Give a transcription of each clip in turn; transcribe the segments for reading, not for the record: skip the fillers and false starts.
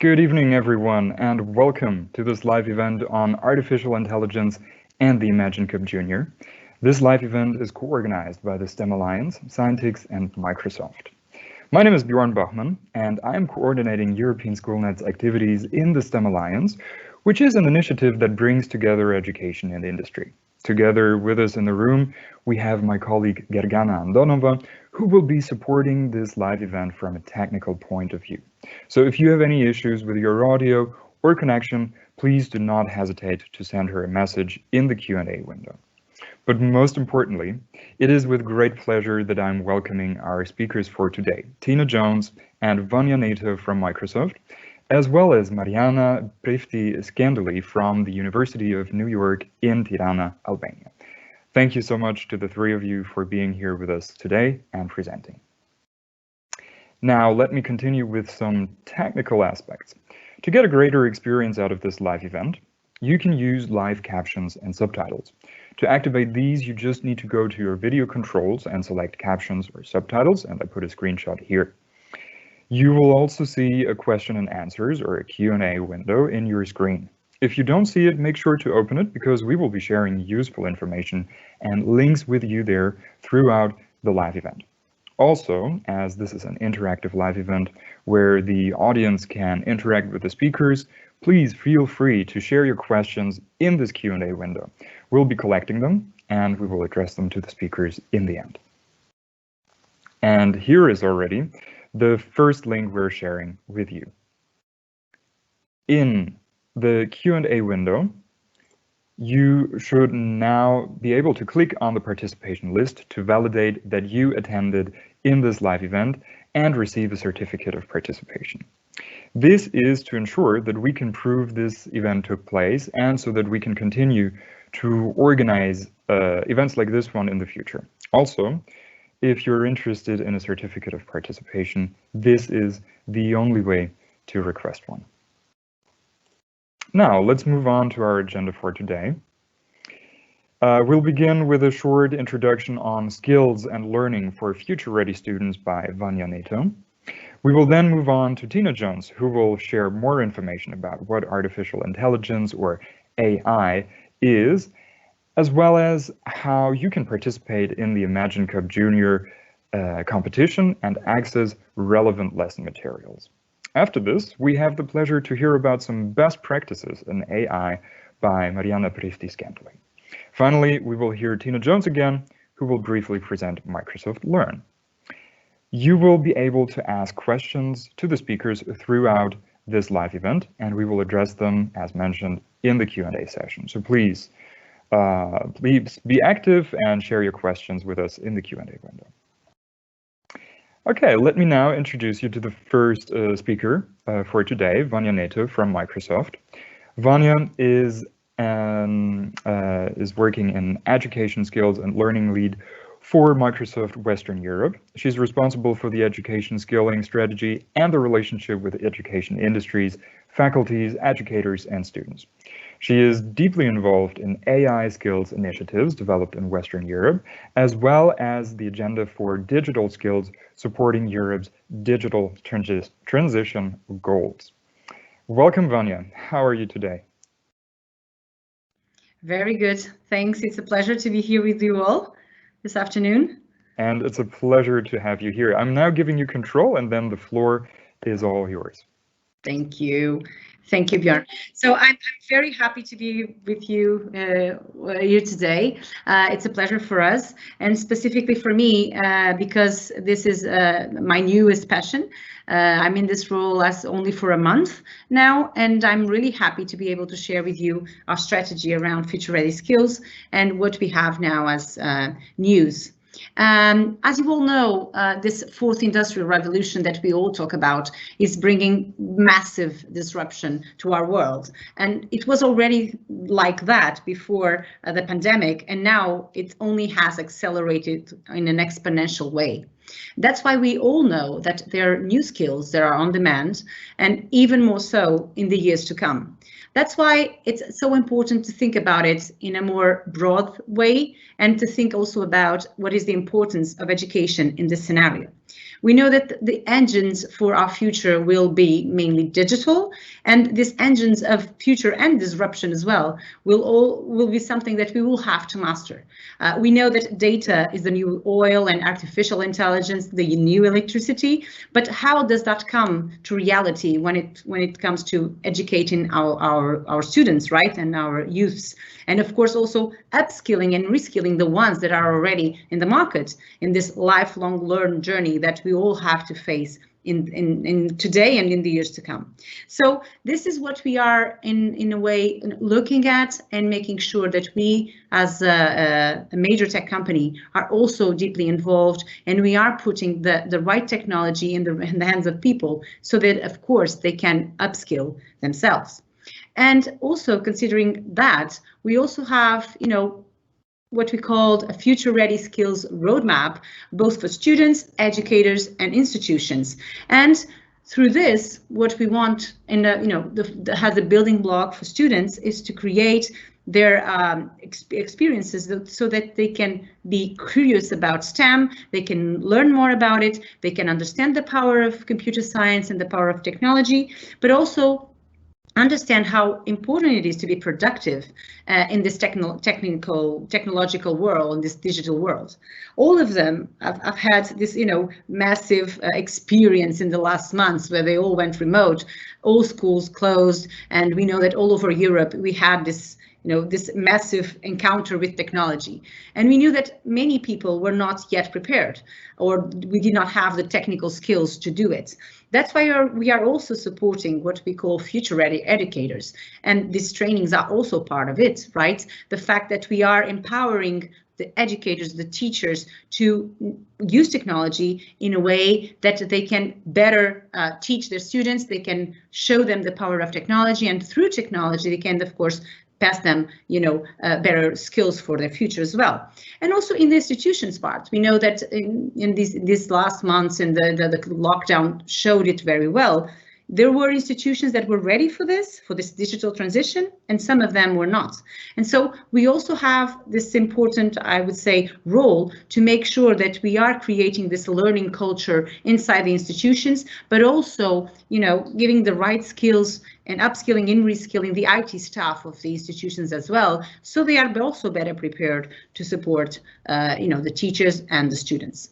Good evening, everyone, and welcome to this live event on artificial intelligence and the Imagine Cup Junior. This live event is co-organized by the STEM Alliance, Scientix and Microsoft. My name is Bjorn Bachmann, and I am coordinating European SchoolNet's activities in the STEM Alliance, which is an initiative that brings together education and industry. Together with us in the room, we have my colleague Gergana Andonova, who will be supporting this live event from a technical point of view. So if you have any issues with your audio or connection, please do not hesitate to send her a message in the Q&A window. But most importantly, it is with great pleasure that I'm welcoming our speakers for today, Tina Jones and Vanya Neto from Microsoft, as well as Mariana Prifti-Skandeli from the University of New York in Tirana, Albania. Thank you so much to the three of you for being here with us today and presenting. Now, let me continue with some technical aspects. To get a greater experience out of this live event, you can use live captions and subtitles. To activate these, you just need to go to your video controls and select captions or subtitles, and I put a screenshot here. You will also see a question and answers or a Q&A window in your screen. If you don't see it, make sure to open it because we will be sharing useful information and links with you there throughout the live event. Also, as this is an interactive live event where the audience can interact with the speakers, please feel free to share your questions in this Q&A window. We'll be collecting them and we will address them to the speakers in the end. And here is already the first link we're sharing with you. In the Q&A window, you should now be able to click on the participation list to validate that you attended in this live event and receive a certificate of participation. This is to ensure that we can prove this event took place and so that we can continue to organize events like this one in the future. Also, if you're interested in a certificate of participation, this is the only way to request one. Now, let's move on to our agenda for today. We'll begin with a short introduction on skills and learning for future-ready students by Vanya Neto. We will then move on to Tina Jones, who will share more information about what artificial intelligence or AI is, as well as how you can participate in the Imagine Cup Junior competition and access relevant lesson materials. After this, we have the pleasure to hear about some best practices in AI by Mariana Prifti-Skandeli. Finally, we will hear Tina Jones again, who will briefly present Microsoft Learn. You will be able to ask questions to the speakers throughout this live event, and we will address them, as mentioned, in the Q&A session. So please be active and share your questions with us in the Q&A window. Okay, let me now introduce you to the first speaker for today, Vanya Neto from Microsoft. Vanya is working in education skills and learning lead for Microsoft Western Europe. She's responsible for the education skilling strategy and the relationship with education industries, faculties, educators, and students. She is deeply involved in AI skills initiatives developed in Western Europe, as well as the agenda for digital skills supporting Europe's digital transition goals. Welcome, Vanya. How are you today? Very good. Thanks. It's a pleasure to be here with you all this afternoon. And it's a pleasure to have you here. I'm now giving you control, and then the floor is all yours. Thank you. Thank you, Bjorn. So I'm very happy to be with you here today. It's a pleasure for us, and specifically for me, because this is my newest passion. I'm in this role only for a month now, and I'm really happy to be able to share with you our strategy around future-ready skills and what we have now as news. As you all know, this fourth industrial revolution that we all talk about is bringing massive disruption to our world. And it was already like that before the pandemic, and now it only has accelerated in an exponential way. That's why we all know that there are new skills that are on demand, and even more so in the years to come. That's why it's so important to think about it in a more broad way and to think also about what is the importance of education in this scenario. We know that the engines for our future will be mainly digital, and these engines of future and disruption as well will be something that we will have to master. We know that data is the new oil and artificial intelligence, the new electricity, but how does that come to reality when it comes to educating our students, right, and our youths? And of course also upskilling and reskilling the ones that are already in the market in this lifelong learn journey that we all have to face in today and in the years to come. So this is what we are in a way looking at, and making sure that we as a major tech company are also deeply involved, and we are putting the right technology in the hands of people so that of course they can upskill themselves. And also considering that, we also have, you know, what we called a future ready skills roadmap, both for students, educators and institutions. And through this, what we want in has a building block for students is to create their experiences so that they can be curious about STEM, they can learn more about it, they can understand the power of computer science and the power of technology, but also understand how important it is to be productive in this technological world, in this digital world. All of them have had this, you know, massive experience in the last months where they all went remote, all schools closed, and we know that all over Europe we had this, you know, this massive encounter with technology. And we knew that many people were not yet prepared, or we did not have the technical skills to do it. That's why we are also supporting what we call future ready educators. And these trainings are also part of it, right? The fact that we are empowering the educators, the teachers to use technology in a way that they can better teach their students, they can show them the power of technology, and through technology they can of course pass them, you know, better skills for their future as well. And also in the institutions part, we know that in these last months, and the lockdown showed it very well. There were institutions that were ready for this digital transition, and some of them were not. And so we also have this important, I would say, role to make sure that we are creating this learning culture inside the institutions, but also, you know, giving the right skills and upskilling and reskilling the IT staff of the institutions as well, so they are also better prepared to support, you know, the teachers and the students.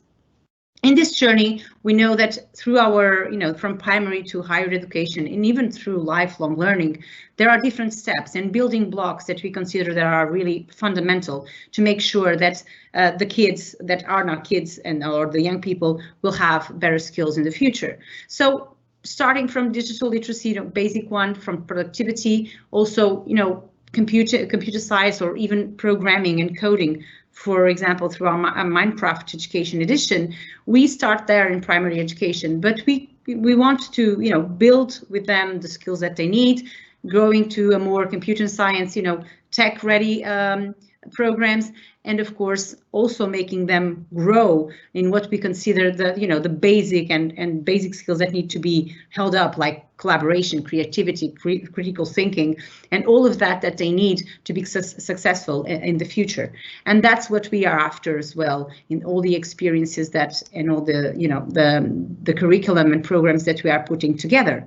In this journey, we know that through our, you know, from primary to higher education, and even through lifelong learning, there are different steps and building blocks that we consider that are really fundamental to make sure that the kids that are not kids or the young people will have better skills in the future. So starting from digital literacy, you know, basic one, from productivity, also, you know, computer science, or even programming and coding. For example, through our Minecraft Education Edition, we start there in primary education, but we want to, you know, build with them the skills that they need, growing to a more computer science, you know, tech ready programs, and of course also making them grow in what we consider the, you know, the basic and basic skills that need to be held up, like collaboration, creativity, critical thinking, and all of that they need to be successful in the future. And that's what we are after as well in all the experiences that, and all the, you know, the curriculum and programs that we are putting together.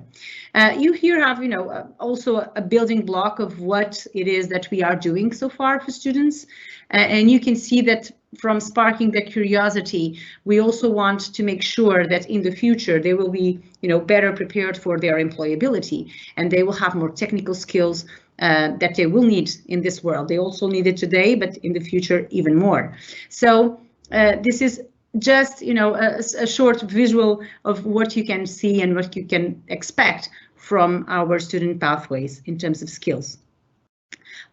You here have, you know, also a building block of what it is that we are doing so far for students. And you can see that from sparking their curiosity, we also want to make sure that in the future they will be, you know, better prepared for their employability, and they will have more technical skills that they will need in this world. They also need it today, but in the future even more. So this is just, you know, a short visual of what you can see and what you can expect from our student pathways in terms of skills.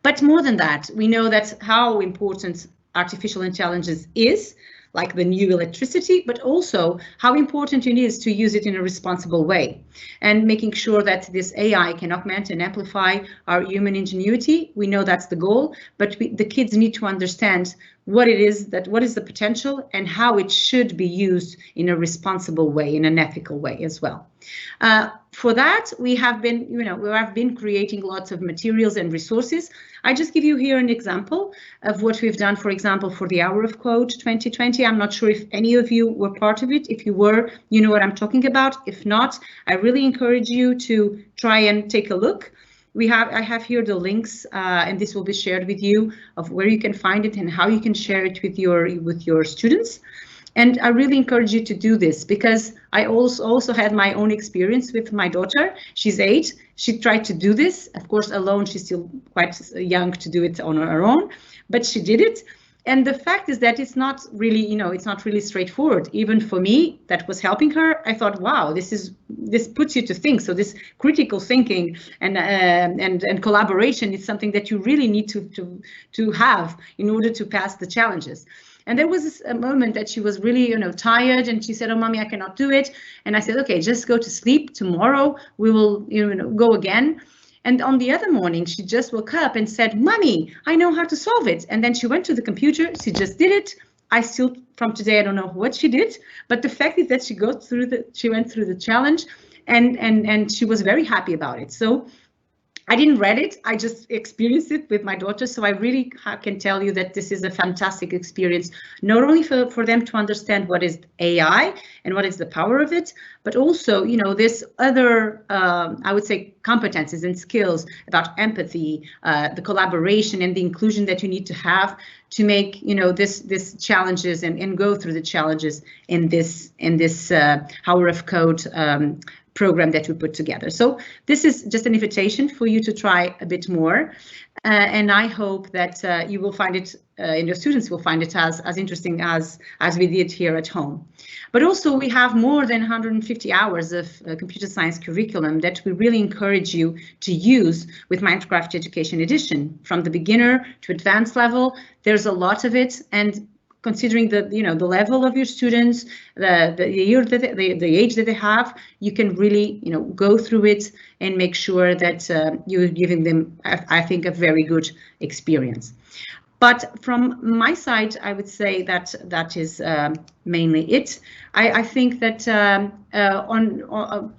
But more than that, we know that how important artificial intelligence is, like the new electricity, but also how important it is to use it in a responsible way, and making sure that this AI can augment and amplify our human ingenuity. We know that's the goal, but the kids need to understand what is the potential and how it should be used in a responsible way, in an ethical way as well. For that, we have been creating lots of materials and resources. I just give you here an example of what we've done, for example, for the Hour of Code 2020. I'm not sure if any of you were part of it. If you were, you know what I'm talking about. If not, I really encourage you to try and take a look. I have here the links, and this will be shared with you, of where you can find it and how you can share it with your students. And I really encourage you to do this, because I also had my own experience with my daughter. She's 8. She tried to do this, of course, alone. She's still quite young to do it on her own, but she did it. And the fact is that it's not really, it's not really straightforward. Even for me, that was helping her. I thought, wow, this puts you to think. So this critical thinking and collaboration is something that you really need to have in order to pass the challenges. And there was a moment that she was really, tired, and she said, "Oh, mommy, I cannot do it." And I said, "Okay, just go to sleep. Tomorrow we will, go again." And on the other morning, she just woke up and said, "Mommy, I know how to solve it." And then she went to the computer. She just did it. I still, from today, I don't know what she did, but the fact is that she went through the challenge, and she was very happy about it. So I didn't read it, I just experienced it with my daughter. So I really can tell you that this is a fantastic experience, not only for them to understand what is AI and what is the power of it, but also, this other, I would say, competences and skills about empathy, the collaboration and the inclusion that you need to have to make, this challenges and go through the challenges in this Hour of Code program that we put together. So this is just an invitation for you to try a bit more, and I hope that you will find it, and your students will find it as interesting as we did here at home. But also we have more than 150 hours of computer science curriculum that we really encourage you to use with Minecraft Education Edition, from the beginner to advanced level. There's a lot of it, and considering the the level of your students, the age that they have, you can really go through it and make sure that you're giving them, I think, a very good experience. But from my side, I would say that is mainly it. I think that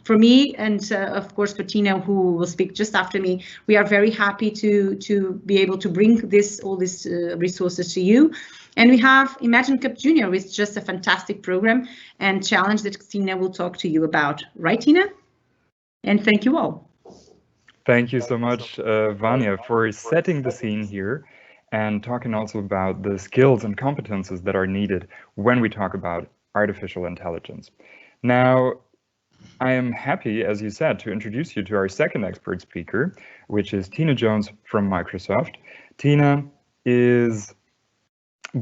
for me, and of course for Tina, who will speak just after me, we are very happy to be able to bring all these resources to you. And we have Imagine Cup Junior, which is just a fantastic program and challenge that Tina will talk to you about. Right, Tina? And thank you all. Thank you so much, Vanya, for setting the scene here and talking also about the skills and competences that are needed when we talk about artificial intelligence. Now, I am happy, as you said, to introduce you to our second expert speaker, which is Tina Jones from Microsoft. Tina is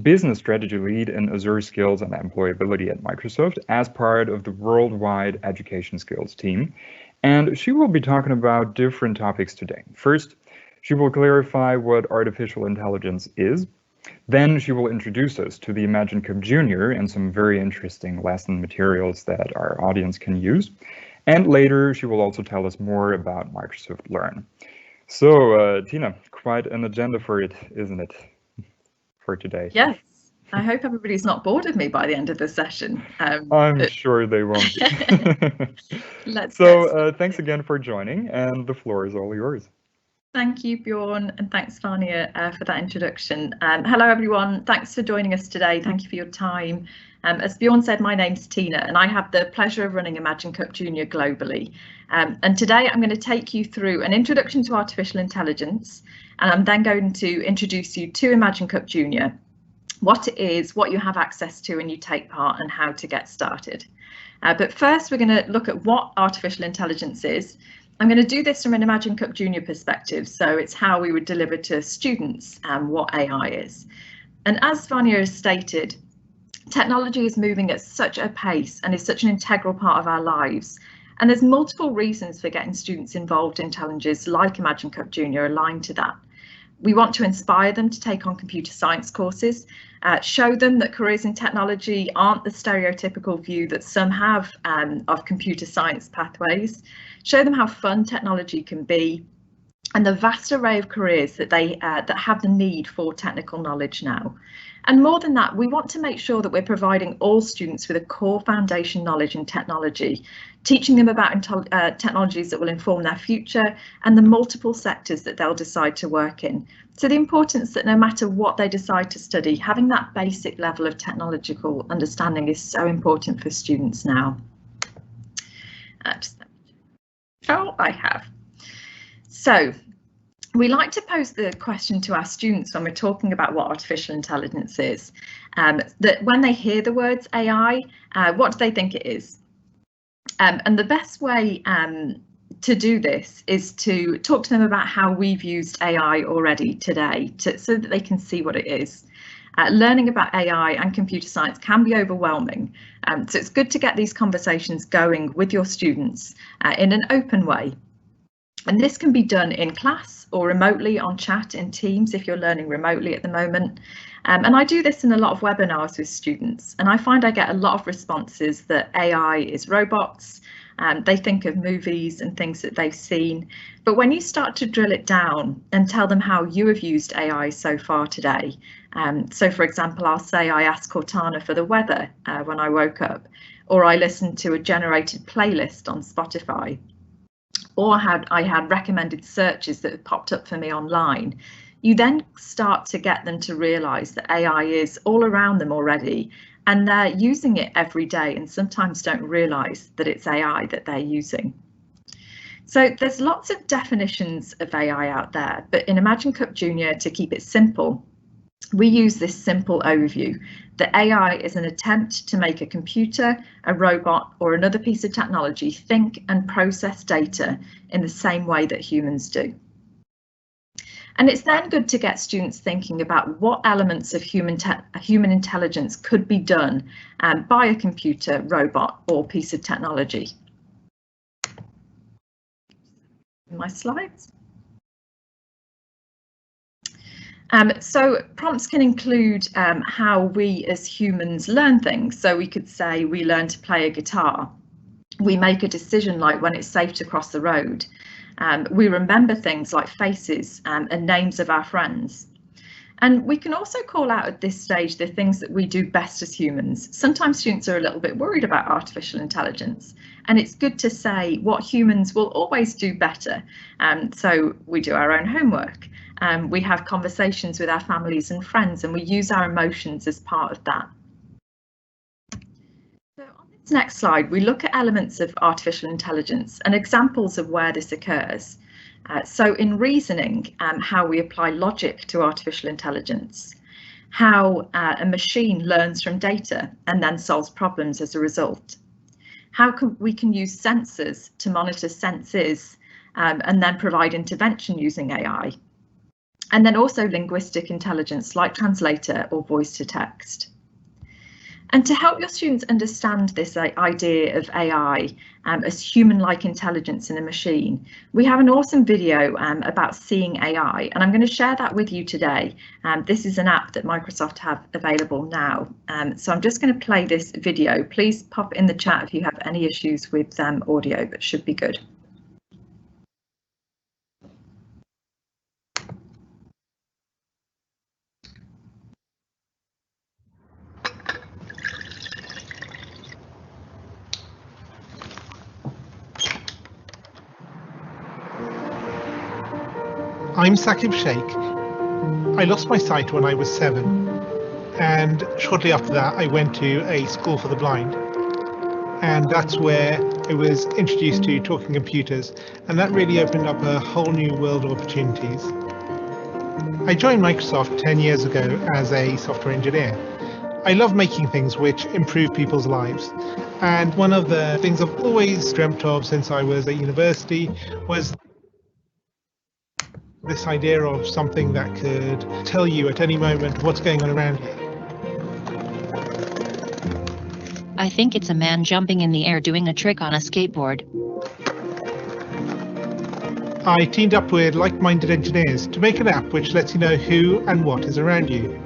business strategy lead in Azure skills and employability at Microsoft as part of the worldwide education skills team. And she will be talking about different topics today. First, she will clarify what artificial intelligence is. Then she will introduce us to the Imagine Cup Junior and some very interesting lesson materials that our audience can use. And later, she will also tell us more about Microsoft Learn. So, Tina, quite an agenda for it, isn't it? For today. Yes, I hope everybody's not bored of me by the end of the session. I'm sure they won't be. Thanks again for joining, and the floor is all yours. Thank you, Bjorn, and thanks, Vanya, for that introduction. Hello, everyone. Thanks for joining us today. Thank you for your time. As Bjorn said, my name's Tina, and I have the pleasure of running Imagine Cup Junior globally. And today I'm going to take you through an introduction to artificial intelligence, and I'm then going to introduce you to Imagine Cup Junior, what it is, what you have access to when you take part, and how to get started. But first, we're going to look at what artificial intelligence is. I'm going to do this from an Imagine Cup Junior perspective, so it's how we would deliver to students what AI is. And as Vanya has stated, technology is moving at such a pace and is such an integral part of our lives. And there's multiple reasons for getting students involved in challenges like Imagine Cup Junior aligned to that. We want to inspire them to take on computer science courses, show them that careers in technology aren't the stereotypical view that some have of computer science pathways, show them how fun technology can be, and the vast array of careers that that have the need for technical knowledge now. And more than that, we want to make sure that we're providing all students with a core foundation knowledge in technology, teaching them about technologies that will inform their future and the multiple sectors that they'll decide to work in. So the importance that no matter what they decide to study, having that basic level of technological understanding is so important for students now. I have. So we like to pose the question to our students when we're talking about what artificial intelligence is, that when they hear the words AI, what do they think it is? And the best way to do this is to talk to them about how we've used AI already today, so that they can see what it is. Learning about AI and computer science can be overwhelming, so it's good to get these conversations going with your students in an open way. And this can be done in class or remotely on chat in Teams if you're learning remotely at the moment. And I do this in a lot of webinars with students, and I find I get a lot of responses that AI is robots. They think of movies and things that they've seen. But when you start to drill it down and tell them how you have used AI so far today, so for example, I'll say I asked Cortana for the weather when I woke up, or I listened to a generated playlist on Spotify, or I had recommended searches that had popped up for me online. You then start to get them to realise that AI is all around them already, and they're using it every day and sometimes don't realise that it's AI that they're using. So there's lots of definitions of AI out there, but in Imagine Cup Junior, to keep it simple, we use this simple overview that AI is an attempt to make a computer, a robot, or another piece of technology think and process data in the same way that humans do. And it's then good to get students thinking about what elements of human intelligence could be done by a computer, robot, or piece of technology. My slides. So prompts can include how we as humans learn things. So we could say we learn to play a guitar. We make a decision like when it's safe to cross the road. We remember things like faces and names of our friends. And we can also call out at this stage the things that we do best as humans. Sometimes students are a little bit worried about artificial intelligence, and it's good to say what humans will always do better. So we do our own homework. We have conversations with our families and friends, and we use our emotions as part of that. So on this next slide, we look at elements of artificial intelligence and examples of where this occurs. So in reasoning, how we apply logic to artificial intelligence, how a machine learns from data and then solves problems as a result, how we can use sensors to monitor senses and then provide intervention using AI, and then also linguistic intelligence like translator or voice to text. And to help your students understand this idea of AI as human-like intelligence in a machine, we have an awesome video about seeing AI, and I'm going to share that with you today. This is an app that Microsoft have available now. So I'm just going to play this video. Please pop in the chat if you have any issues with audio, but should be good. I'm Saqib Sheikh. I lost my sight when I was 7, and shortly after that I went to a school for the blind, and that's where I was introduced to talking computers, and that really opened up a whole new world of opportunities. I joined Microsoft 10 years ago as a software engineer. I love making things which improve people's lives, and one of the things I've always dreamt of since I was at university was this idea of something that could tell you at any moment what's going on around you. I think it's a man jumping in the air doing a trick on a skateboard. I teamed up with like-minded engineers to make an app which lets you know who and what is around you.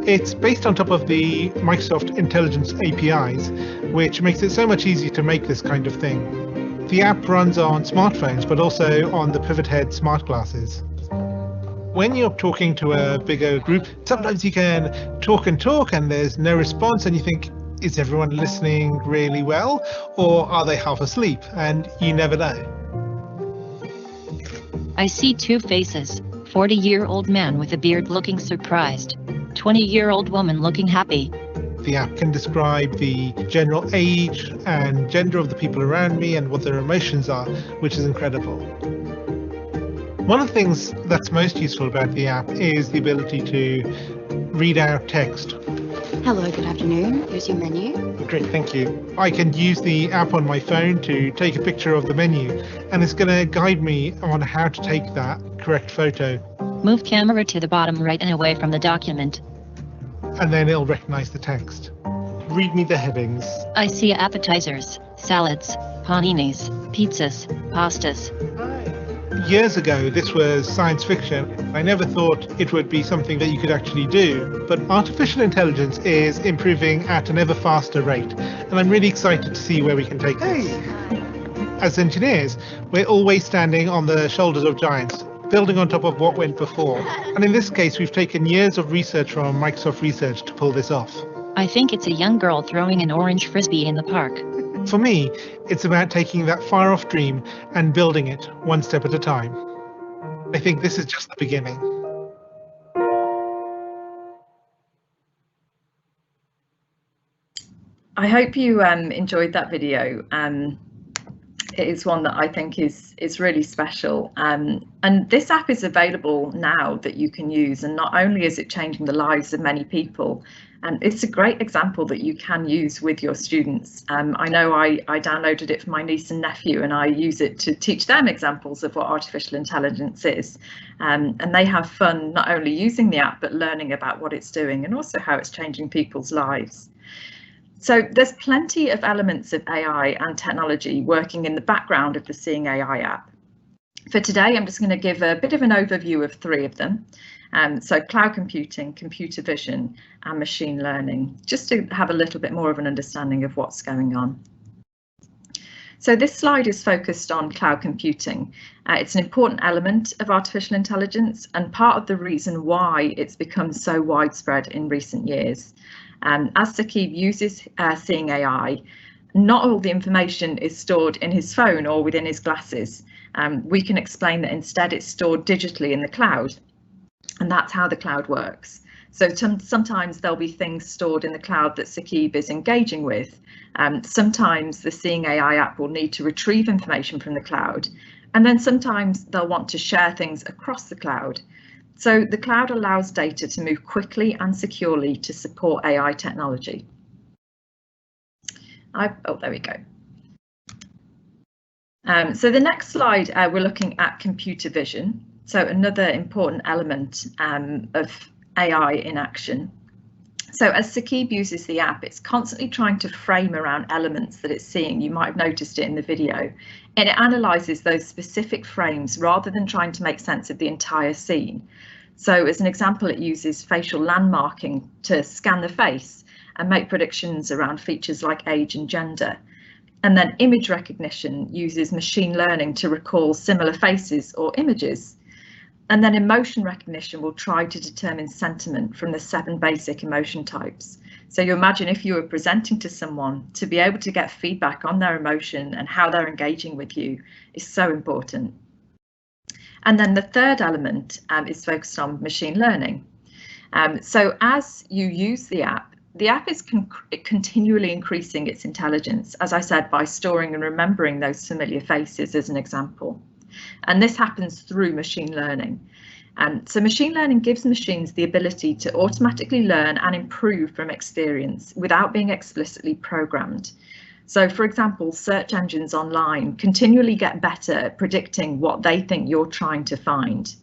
It's based on top of the Microsoft Intelligence APIs, which makes it so much easier to make this kind of thing. The app runs on smartphones, but also on the Pivot Head smart glasses. When you're talking to a bigger group, sometimes you can talk and there's no response and you think, is everyone listening really well, or are they half asleep? And you never know. I see two faces, 40-year-old man with a beard looking surprised, 20-year-old woman looking happy. The app can describe the general age and gender of the people around me and what their emotions are, which is incredible. One of the things that's most useful about the app is the ability to read out text. Hello, good afternoon. Here's your menu. Great, thank you. I can use the app on my phone to take a picture of the menu, and it's going to guide me on how to take that correct photo. Move camera to the bottom right and away from the document. And then it'll recognize the text. Read me the headings. I see appetizers, salads, paninis, pizzas, pastas. Years ago, this was science fiction. I never thought it would be something that you could actually do, but artificial intelligence is improving at an ever faster rate, and I'm really excited to see where we can take this. As engineers, we're always standing on the shoulders of giants, building on top of what went before. And in this case, we've taken years of research from Microsoft Research to pull this off. I think it's a young girl throwing an orange frisbee in the park. For me, it's about taking that far-off dream and building it one step at a time. I think this is just the beginning. I hope you enjoyed that video. It is one that I think is really special. And this app is available now that you can use, and not only is it changing the lives of many people, and it's a great example that you can use with your students. I know I downloaded it for my niece and nephew, and I use it to teach them examples of what artificial intelligence is. And they have fun not only using the app, but learning about what it's doing and also how it's changing people's lives. So there's plenty of elements of AI and technology working in the background of the Seeing AI app. For today, I'm just going to give a bit of an overview of three of them. So cloud computing, computer vision, and machine learning, just to have a little bit more of an understanding of what's going on. So this slide is focused on cloud computing. It's an important element of artificial intelligence and part of the reason why it's become so widespread in recent years. As Saqib uses Seeing AI, not all the information is stored in his phone or within his glasses. We can explain that instead it's stored digitally in the cloud, and that's how the cloud works. So sometimes there'll be things stored in the cloud that Saqib is engaging with. Sometimes the Seeing AI app will need to retrieve information from the cloud, and then sometimes they'll want to share things across the cloud. So the cloud allows data to move quickly and securely to support AI technology. Oh, there we go. So the next slide, we're looking at computer vision. So another important element of AI in action. So as Saqib uses the app, it's constantly trying to frame around elements that it's seeing. You might have noticed it in the video, and it analyzes those specific frames rather than trying to make sense of the entire scene. So as an example, it uses facial landmarking to scan the face and make predictions around features like age and gender. And then image recognition uses machine learning to recall similar faces or images. And then emotion recognition will try to determine sentiment from the 7 basic emotion types. So you imagine if you were presenting to someone, to be able to get feedback on their emotion and how they're engaging with you is so important. And then the third element is focused on machine learning. So as you use the app is continually increasing its intelligence, as I said, by storing and remembering those familiar faces as an example. And this happens through machine learning. So machine learning gives machines the ability to automatically learn and improve from experience without being explicitly programmed. So, for example, search engines online continually get better at predicting what they think you're trying to find.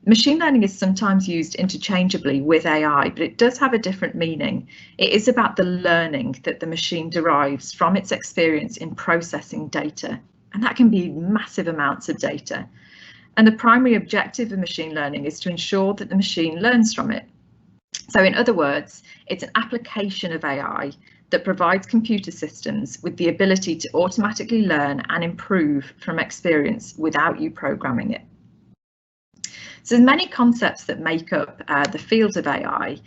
Machine learning is sometimes used interchangeably with AI, but it does have a different meaning. It is about the learning that the machine derives from its experience in processing data, and that can be massive amounts of data. And the primary objective of machine learning is to ensure that the machine learns from it. So in other words, it's an application of AI that provides computer systems with the ability to automatically learn and improve from experience without you programming it. So there's many concepts that make up the field of AI.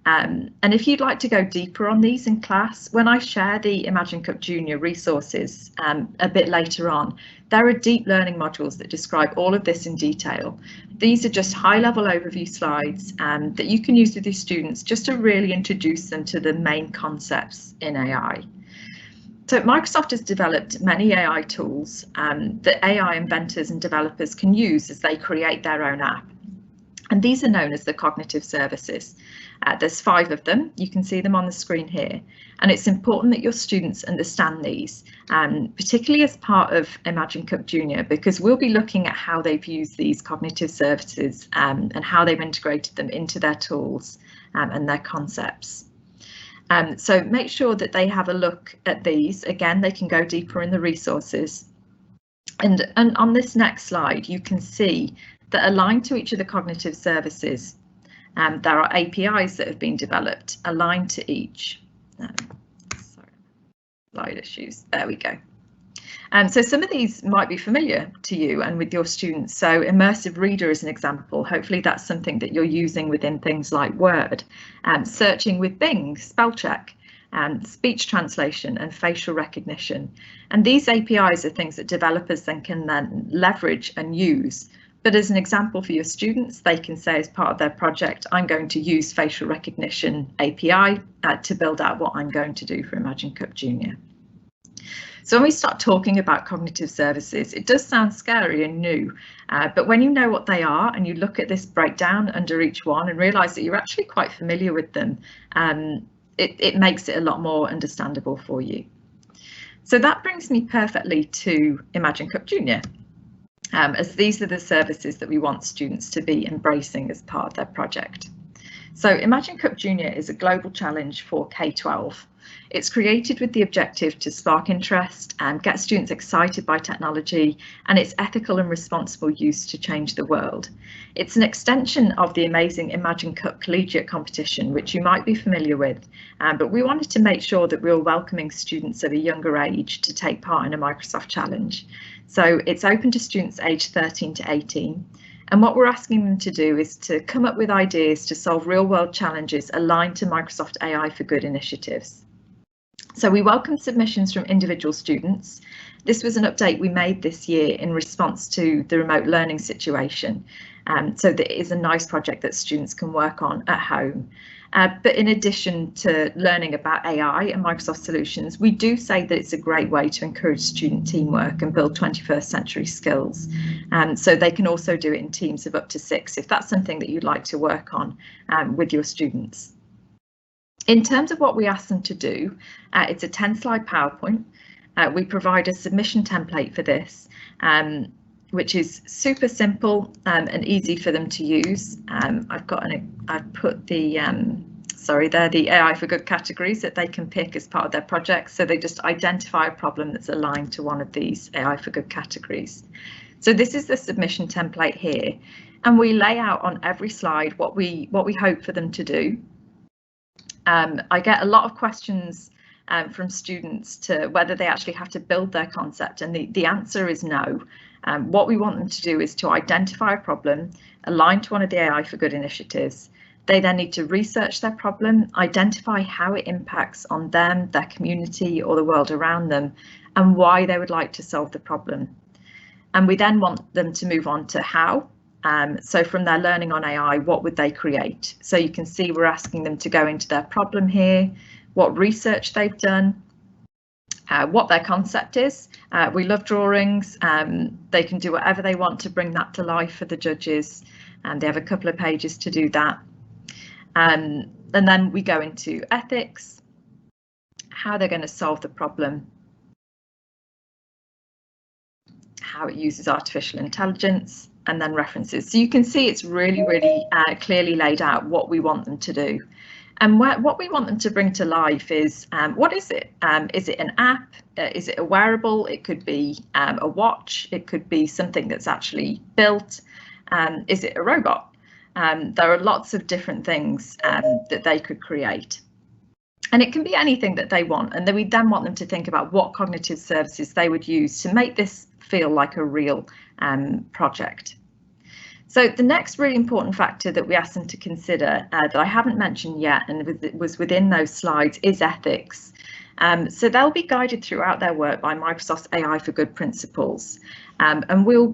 And if you'd like to go deeper on these in class, when I share the Imagine Cup Junior resources a bit later on, there are deep learning modules that describe all of this in detail. These are just high-level overview slides that you can use with your students just to really introduce them to the main concepts in AI. So Microsoft has developed many AI tools that AI inventors and developers can use as they create their own app. And these are known as the cognitive services. There's 5 of them. You can see them on the screen here. And it's important that your students understand these, particularly as part of Imagine Cup Junior, because we'll be looking at how they've used these cognitive services and how they've integrated them into their tools and their concepts. So make sure that they have a look at these. Again, they can go deeper in the resources. And on this next slide, you can see that aligned to each of the cognitive services, there are APIs that have been developed aligned to each. Sorry, slide issues. There we go. So some of these might be familiar to you and with your students. So Immersive Reader is an example. Hopefully that's something that you're using within things like Word, searching with Bing, spell check, speech translation and facial recognition. And these APIs are things that developers then can leverage and use. But as an example for your students, they can say as part of their project, I'm going to use facial recognition API to build out what I'm going to do for Imagine Cup Junior. So when we start talking about cognitive services, it does sound scary and new, but when you know what they are and you look at this breakdown under each one and realise that you're actually quite familiar with them, it makes it a lot more understandable for you. So that brings me perfectly to Imagine Cup Junior. As these are the services that we want students to be embracing as part of their project. So Imagine Cup Junior is a global challenge for K-12. It's created with the objective to spark interest and get students excited by technology and its ethical and responsible use to change the world. It's an extension of the amazing Imagine Cup collegiate competition, which you might be familiar with, but we wanted to make sure that we were welcoming students of a younger age to take part in a Microsoft challenge. So it's open to students aged 13 to 18. And what we're asking them to do is to come up with ideas to solve real world challenges aligned to Microsoft AI for Good initiatives. So we welcome submissions from individual students. This was an update we made this year in response to the remote learning situation. So that it is a nice project that students can work on at home. But in addition to learning about AI and Microsoft solutions, we do say that it's a great way to encourage student teamwork and build 21st century skills. So they can also do it in teams of up to 6 if that's something that you'd like to work on with your students. In terms of what we ask them to do, it's a 10-slide PowerPoint. We provide a submission template for this, which is super simple and easy for them to use. I've put the they're the AI for Good categories that they can pick as part of their project. So they just identify a problem that's aligned to one of these AI for Good categories. So this is the submission template here, and we lay out on every slide what we hope for them to do. I get a lot of questions from students to whether they actually have to build their concept, and the answer is no. What we want them to do is to identify a problem aligned to one of the AI for Good initiatives. They then need to research their problem, identify how it impacts on them, their community or the world around them, and why they would like to solve the problem. And we then want them to move on to how. So from their learning on AI, what would they create? So you can see we're asking them to go into their problem here, what research they've done, what their concept is. We love drawings. They can do whatever they want to bring that to life for the judges, and they have a couple of pages to do that. And then we go into ethics, how they're going to solve the problem, how it uses artificial intelligence, and then references. So you can see it's really clearly laid out what we want them to do. And what we want them to bring to life is, what is it? Is it an app? Is it a wearable? It could be a watch. It could be something that's actually built. Is it a robot? There are lots of different things that they could create. And it can be anything that they want, and then we then want them to think about what cognitive services they would use to make this feel like a real project. So the next really important factor that we asked them to consider that I haven't mentioned yet and was within those slides is ethics. So they'll be guided throughout their work by Microsoft's AI for Good principles, and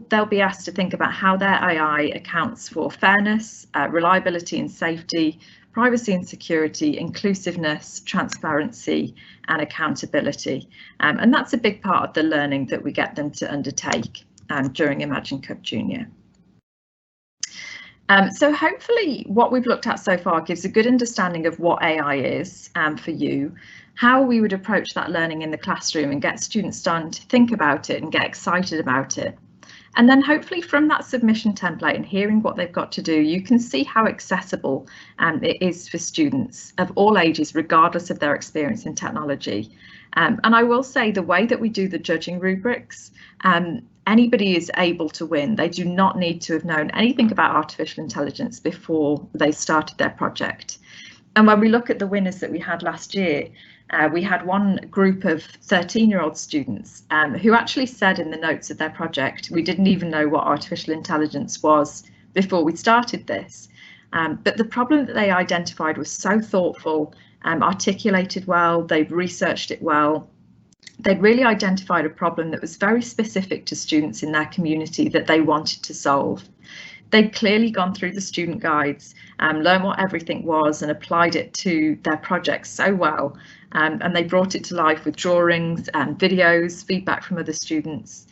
they'll be asked to think about how their AI accounts for fairness, reliability and safety, privacy and security, inclusiveness, transparency and accountability. And that's a big part of the learning that we get them to undertake during Imagine Cup Junior. So hopefully what we've looked at so far gives a good understanding of what AI is for you, how we would approach that learning in the classroom and get students starting to think about it and get excited about it. And then hopefully from that submission template and hearing what they've got to do, you can see how accessible it is for students of all ages, regardless of their experience in technology. And I will say the way that we do the judging rubrics, anybody is able to win. They do not need to have known anything about artificial intelligence before they started their project. And when we look at the winners that we had last year, we had one group of 13-year-old students who actually said in the notes of their project, we didn't even know what artificial intelligence was before we started this. But the problem that they identified was so thoughtful, articulated well, they've researched it well. They'd really identified a problem that was very specific to students in their community that they wanted to solve. They'd clearly gone through the student guides, learned what everything was and applied it to their projects so well. And they brought it to life with drawings and videos, feedback from other students.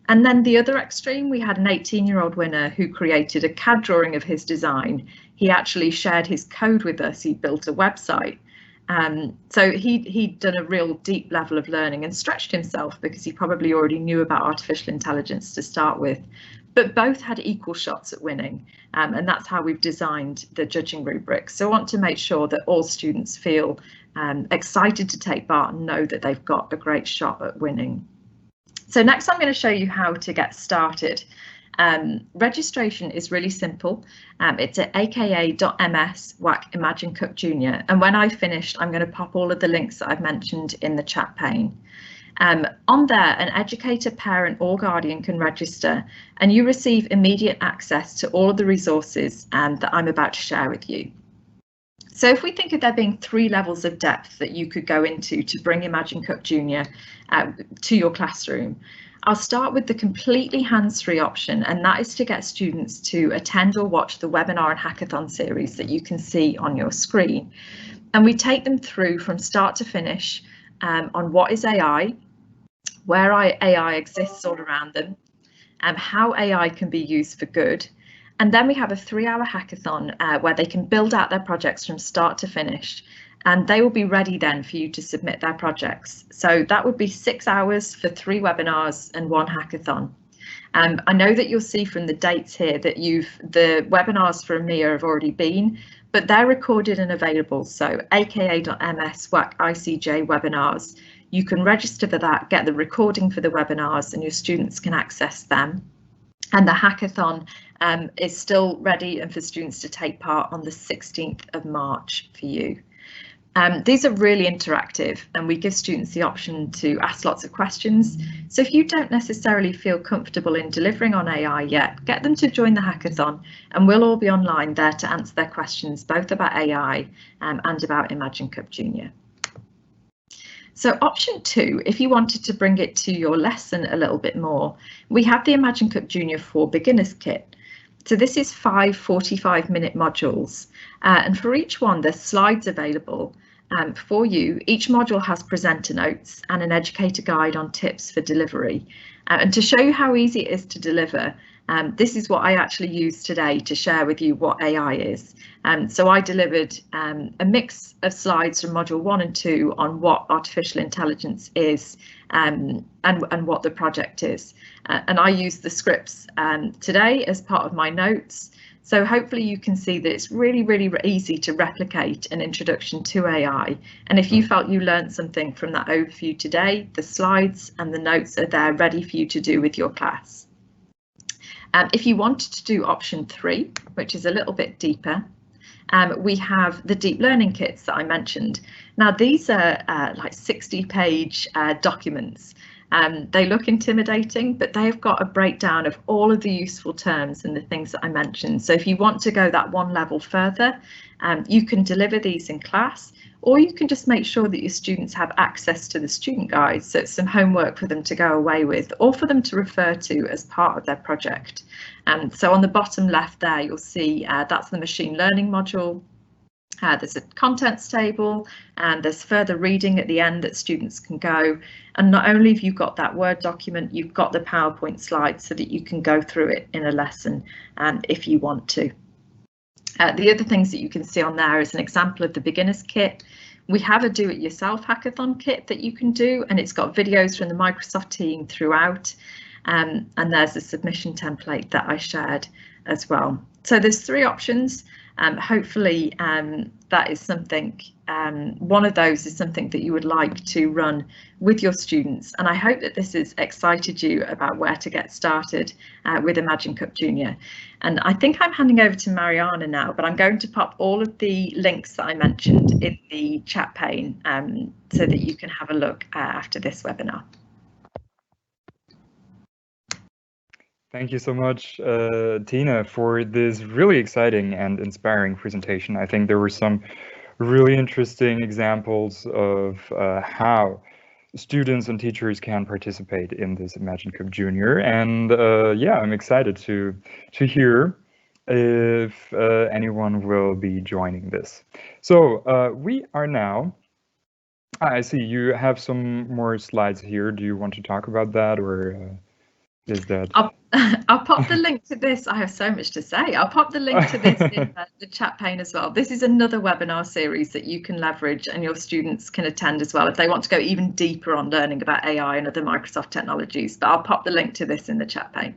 And then the other extreme, we had an 18-year-old winner who created a CAD drawing of his design. He actually shared his code with us. He built a website. So he'd done a real deep level of learning and stretched himself because he probably already knew about artificial intelligence to start with. But both had equal shots at winning, and that's how we've designed the judging rubric. So I want to make sure that all students feel excited to take part and know that they've got a great shot at winning. So next I'm going to show you how to get started. Registration is really simple. It's at aka.ms/Imagine Cup Junior, and when I've finished I'm going to pop all of the links that I've mentioned in the chat pane. On there, an educator, parent or guardian can register and you receive immediate access to all of the resources that I'm about to share with you. So if we think of there being 3 levels of depth that you could go into to bring Imagine Cup Junior to your classroom, I'll start with the completely hands-free option, and that is to get students to attend or watch the webinar and hackathon series that you can see on your screen. And we take them through from start to finish on what is AI, where AI exists all around them, and how AI can be used for good. And then we have a 3-hour hackathon where they can build out their projects from start to finish, and they will be ready then for you to submit their projects. So that would be 6 hours for 3 webinars and 1 hackathon. I know that you'll see from the dates here that the webinars for EMEA have already been, but they're recorded and available. So aka.ms/ICJ webinars. You can register for that, get the recording for the webinars, and your students can access them. And the hackathon is still ready and for students to take part on the 16th of March for you. These are really interactive and we give students the option to ask lots of questions. So if you don't necessarily feel comfortable in delivering on AI yet, get them to join the hackathon and we'll all be online there to answer their questions, both about AI and about Imagine Cup Junior. So option 2, if you wanted to bring it to your lesson a little bit more, we have the Imagine Cup Junior 4 Beginners Kit. So this is 5 45-minute modules, and for each one there's slides available for you. Each module has presenter notes and an educator guide on tips for delivery. And to show you how easy it is to deliver, this is what I actually used today to share with you what AI is. So I delivered a mix of slides from module 1 and 2 on what artificial intelligence is and what the project is. And I used the scripts today as part of my notes. So hopefully you can see that it's really, really easy to replicate an introduction to AI. And if you felt you learned something from that overview today, the slides and the notes are there ready for you to do with your class. If you wanted to do option 3, which is a little bit deeper, we have the deep learning kits that I mentioned. Now, these are like 60-page documents. They look intimidating, but they've got a breakdown of all of the useful terms and the things that I mentioned. So if you want to go that one level further, you can deliver these in class, or you can just make sure that your students have access to the student guides, so it's some homework for them to go away with or for them to refer to as part of their project. So on the bottom left there, you'll see that's the machine learning module. There's a contents table and there's further reading at the end that students can go. And not only have you got that Word document, you've got the PowerPoint slides so that you can go through it in a lesson if you want to. The other things that you can see on there is an example of the beginner's kit. We have a do-it-yourself hackathon kit that you can do, and it's got videos from the Microsoft team throughout. And there's a submission template that I shared as well. So there's 3 options. Hopefully that is something, one of those is something that you would like to run with your students, and I hope that this has excited you about where to get started with Imagine Cup Junior. And I think I'm handing over to Mariana now, but I'm going to pop all of the links that I mentioned in the chat pane so that you can have a look after this webinar. Thank you so much, Tina, for this really exciting and inspiring presentation. I think there were some really interesting examples of how students and teachers can participate in this Imagine Cup Junior. And yeah, I'm excited to hear if anyone will be joining this. So we are now, I see you have some more slides here. Do you want to talk about that, or is that? I'll pop the link to this. I have so much to say. I'll pop the link to this in the chat pane as well. This is another webinar series that you can leverage and your students can attend as well if they want to go even deeper on learning about AI and other Microsoft technologies. But I'll pop the link to this in the chat pane.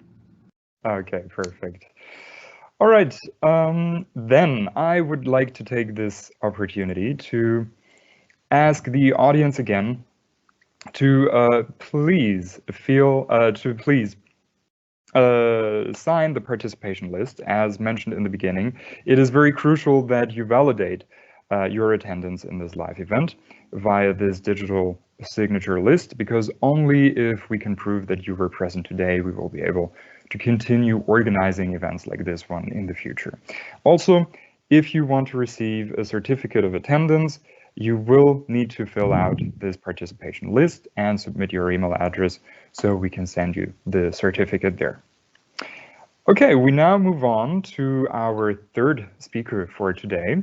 Okay, perfect. All right, then I would like to take this opportunity to ask the audience again to please sign the participation list. As mentioned in the beginning, it is very crucial that you validate your attendance in this live event via this digital signature list, because only if we can prove that you were present today, we will be able to continue organizing events like this one in the future. Also, if you want to receive a certificate of attendance, you will need to fill out this participation list and submit your email address so we can send you the certificate there. Okay, we now move on to our third speaker for today,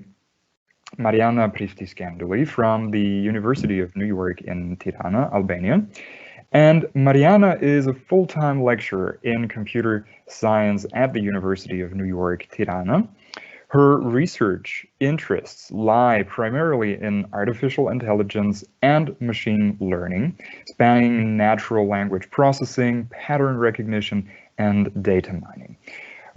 Mariana Priftis-Ganduli from the University of New York in Tirana, Albania. And Mariana is a full-time lecturer in computer science at the University of New York, Tirana. Her research interests lie primarily in artificial intelligence and machine learning, spanning natural language processing, pattern recognition, and data mining.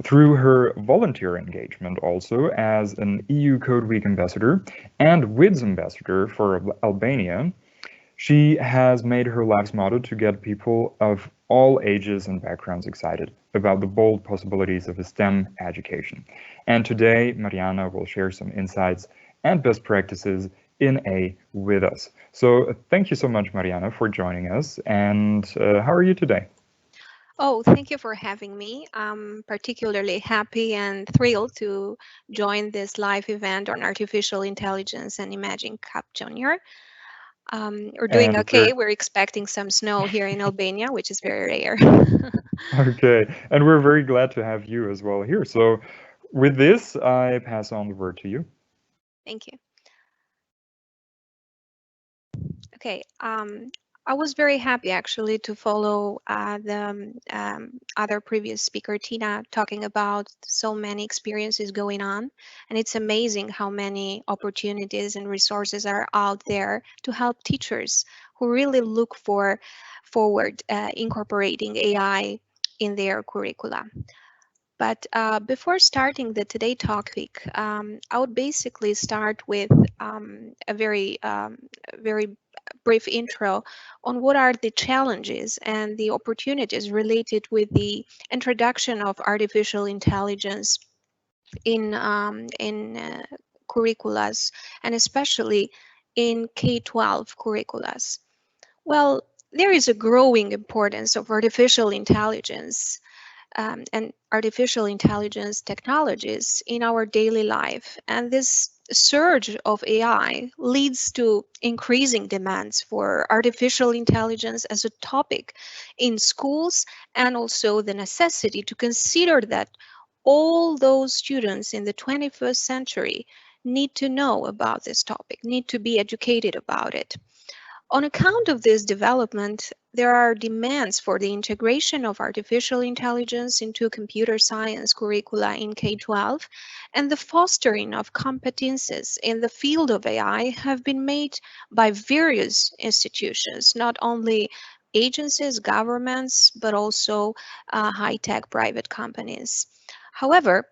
Through her volunteer engagement also as an EU Code Week ambassador and WIDS ambassador for Albania, she has made her life's motto to get people of all ages and backgrounds excited about the bold possibilities of a STEM education. And today, Mariana will share some insights and best practices in A with us. So thank you so much, Mariana, for joining us. And how are you today? Oh, thank you for having me. I'm particularly happy and thrilled to join this live event on artificial intelligence and Imagine Cup Junior. We're doing okay. We're expecting some snow here in Albania, which is very rare. Okay, and we're very glad to have you as well here. So with this, I pass on the word to you. Thank you. Okay, I was very happy actually to follow the other previous speaker, Tina, talking about so many experiences going on. And it's amazing how many opportunities and resources are out there to help teachers who really look forward incorporating AI in their curricula. But before starting the today topic, I would basically start with a very brief intro on what are the challenges and the opportunities related with the introduction of artificial intelligence in curriculas, and especially in K-12 curriculas? Well, there is a growing importance of artificial intelligence and artificial intelligence technologies in our daily life. And this surge of AI leads to increasing demands for artificial intelligence as a topic in schools, and also the necessity to consider that all those students in the 21st century need to know about this topic, need to be educated about it. On account of this development, there are demands for the integration of artificial intelligence into computer science curricula in K-12, and the fostering of competences in the field of AI have been made by various institutions, not only agencies, governments, but also high-tech private companies. However,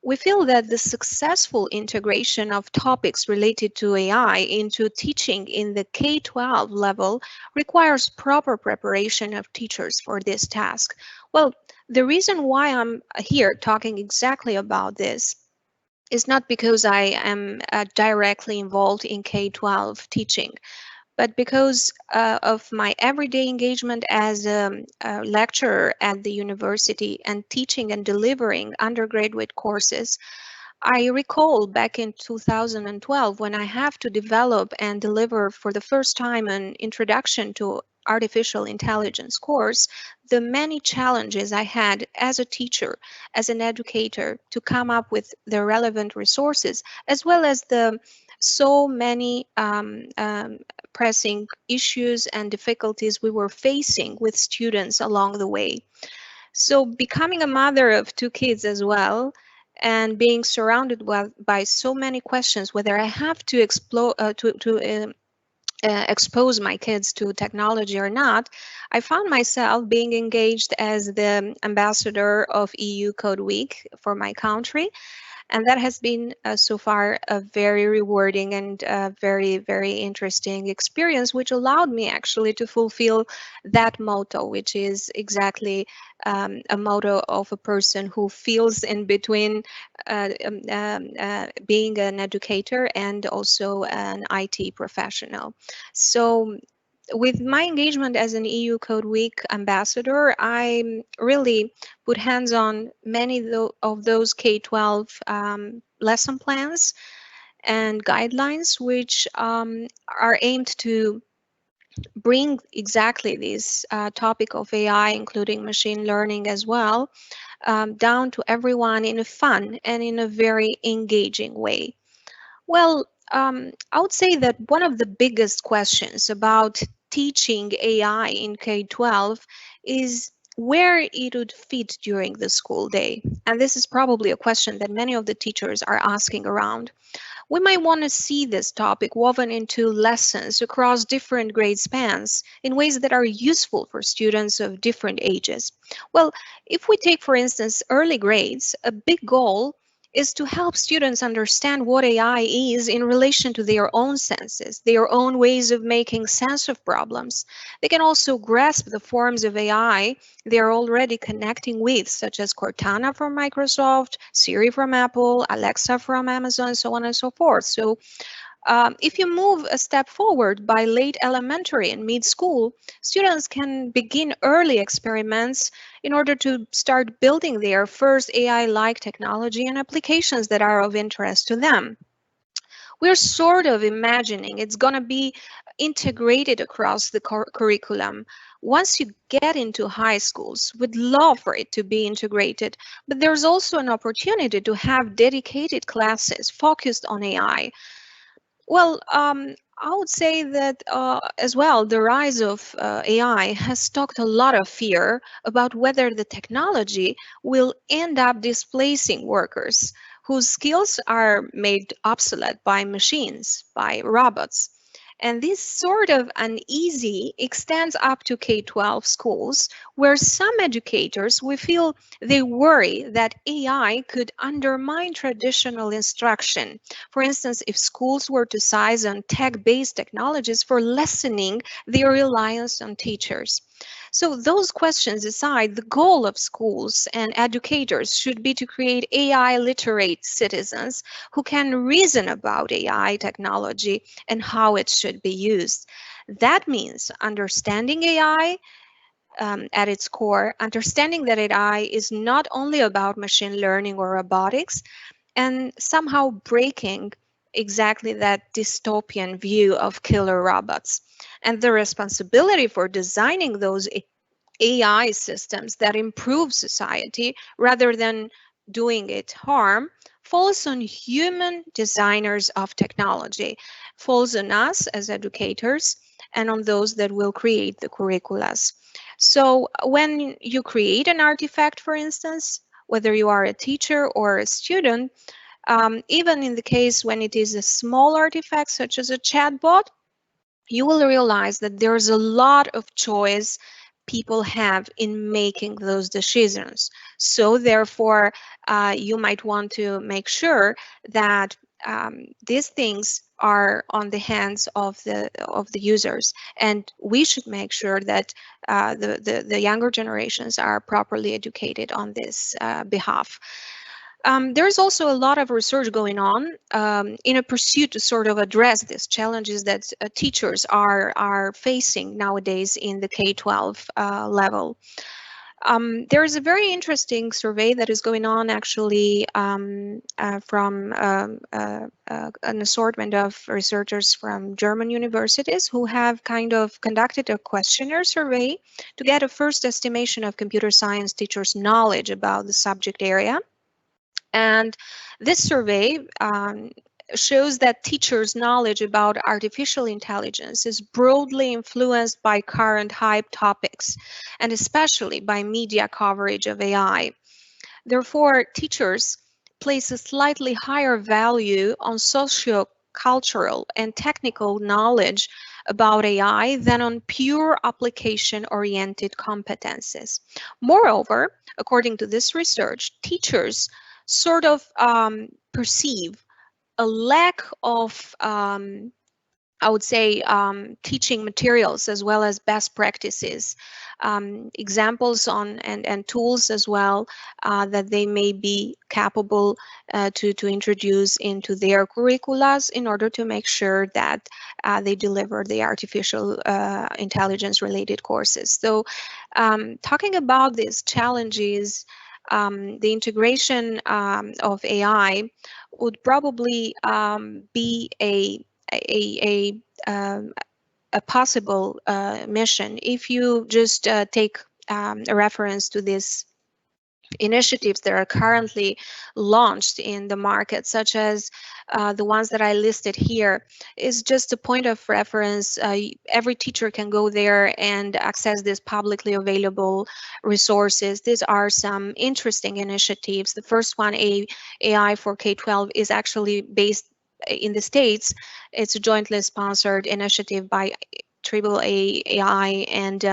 we feel that the successful integration of topics related to AI into teaching in the K-12 level requires proper preparation of teachers for this task. Well, the reason why I'm here talking exactly about this is not because I am directly involved in K-12 teaching, but because of my everyday engagement as a lecturer at the university and teaching and delivering undergraduate courses. I recall back in 2012 when I have to develop and deliver for the first time an introduction to artificial intelligence course, the many challenges I had as a teacher, as an educator, to come up with the relevant resources, as well as the so many pressing issues and difficulties we were facing with students along the way. So becoming a mother of two kids as well, and being surrounded by so many questions, whether I have to explore expose my kids to technology or not, I found myself being engaged as the ambassador of EU Code Week for my country, and that has been so far a very rewarding and very, very interesting experience, which allowed me actually to fulfill that motto, which is exactly a motto of a person who feels in between being an educator and also an IT professional. So with my engagement as an EU Code Week ambassador, I really put hands on many of those K-12 lesson plans and guidelines, which are aimed to bring exactly this topic of AI, including machine learning as well, down to everyone in a fun and in a very engaging way. Well, I would say that one of the biggest questions about teaching AI in K-12 is where it would fit during the school day. And this is probably a question that many of the teachers are asking around. We might want to see this topic woven into lessons across different grade spans in ways that are useful for students of different ages. Well, if we take, for instance, early grades, a big goal is to help students understand what AI is in relation to their own senses, their own ways of making sense of problems. They can also grasp the forms of AI they're already connecting with, such as Cortana from Microsoft, Siri from Apple, Alexa from Amazon, so on and so forth. So if you move a step forward by late elementary and mid-school, students can begin early experiments in order to start building their first AI-like technology and applications that are of interest to them. We're sort of imagining it's going to be integrated across the curriculum. Once you get into high schools, we'd love for it to be integrated, but there's also an opportunity to have dedicated classes focused on AI. Well, I would say that as well, the rise of AI has stoked a lot of fear about whether the technology will end up displacing workers whose skills are made obsolete by machines, by robots. And this sort of uneasy extends up to K-12 schools, where some educators we feel they worry that AI could undermine traditional instruction. For instance, if schools were to seize on tech-based technologies for lessening their reliance on teachers. So those questions aside, the goal of schools and educators should be to create AI literate citizens who can reason about AI technology and how it should be used. That means understanding AI at its core, understanding that AI is not only about machine learning or robotics, and somehow breaking exactly that dystopian view of killer robots. And the responsibility for designing those AI systems that improve society rather than doing it harm falls on human designers of technology, falls on us as educators, and on those that will create the curriculums. So when you create an artifact, for instance, whether you are a teacher or a student, even in the case when it is a small artifact such as a chatbot, you will realize that there's a lot of choice people have in making those decisions. So therefore, you might want to make sure that these things are on the hands of the users, and we should make sure that the younger generations are properly educated on this behalf. There's also a lot of research going on in a pursuit to sort of address these challenges that teachers are facing nowadays in the K-12 level. There is a very interesting survey that is going on actually from an assortment of researchers from German universities who have kind of conducted a questionnaire survey to get a first estimation of computer science teachers' knowledge about the subject area. And this survey shows that teachers' knowledge about artificial intelligence is broadly influenced by current hype topics, and especially by media coverage of AI. Therefore, teachers place a slightly higher value on socio-cultural and technical knowledge about AI than on pure application-oriented competences. Moreover, according to this research, teachers sort of perceive a lack of I would say teaching materials as well as best practices, examples on and tools as well that they may be capable to introduce into their curriculums in order to make sure that they deliver the artificial intelligence related courses. So talking about these challenges, the integration of AI would probably be a possible mission if you just take a reference to these initiatives that are currently launched in the market, such as the ones that I listed here, is just a point of reference. Every teacher can go there and access these publicly available resources. These are some interesting initiatives. The first one, AI for K-12, is actually based in the States. It's a jointly sponsored initiative by AAA AI and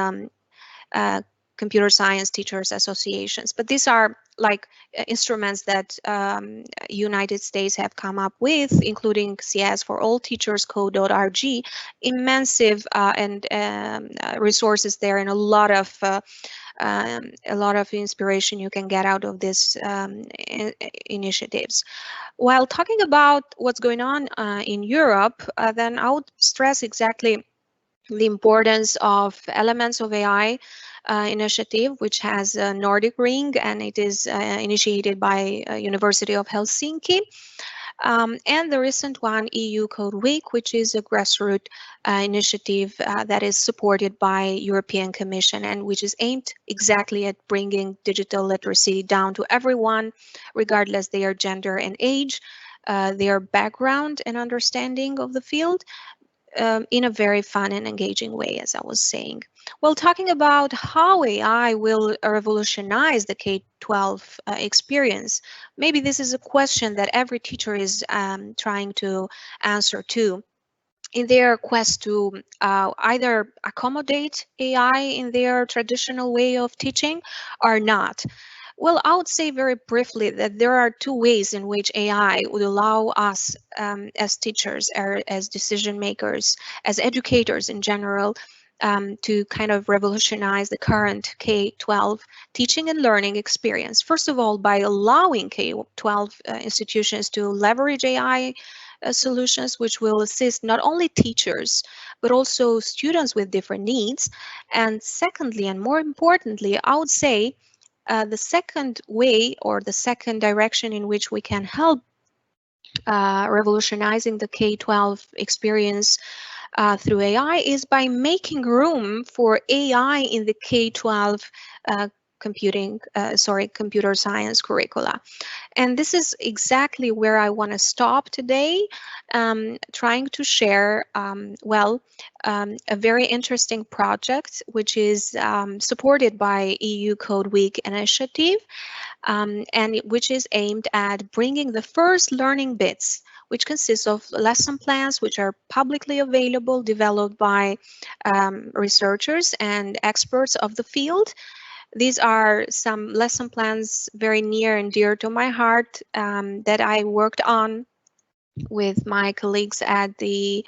computer science teachers associations. But these are like instruments that United States have come up with, including CS for All Teachers Co.org, immense and resources there, and a lot of inspiration you can get out of these initiatives. While talking about what's going on in Europe, then I would stress exactly the importance of elements of AI initiative, which has a Nordic ring, and it is initiated by University of Helsinki. And the recent one, EU Code Week, which is a grassroots initiative that is supported by European Commission and which is aimed exactly at bringing digital literacy down to everyone, regardless their gender and age, their background and understanding of the field, in a very fun and engaging way, as I was saying. Well, talking about how AI will revolutionize the K-12 experience, maybe this is a question that every teacher is trying to answer too, in their quest to either accommodate AI in their traditional way of teaching or not. Well, I would say very briefly that there are two ways in which AI would allow us as teachers, or as decision makers, as educators in general, to kind of revolutionize the current K-12 teaching and learning experience. First of all, by allowing K-12 institutions to leverage AI solutions, which will assist not only teachers, but also students with different needs. And secondly, and more importantly, I would say the second way or the second direction in which we can help revolutionizing the K-12 experience through AI is by making room for AI in the K-12 computer science curricula. And this is exactly where I want to stop today, trying to share, a very interesting project, which is supported by EU Code Week initiative, and which is aimed at bringing the first learning bits, which consists of lesson plans, which are publicly available, developed by researchers and experts of the field. These are some lesson plans very near and dear to my heart that I worked on with my colleagues at the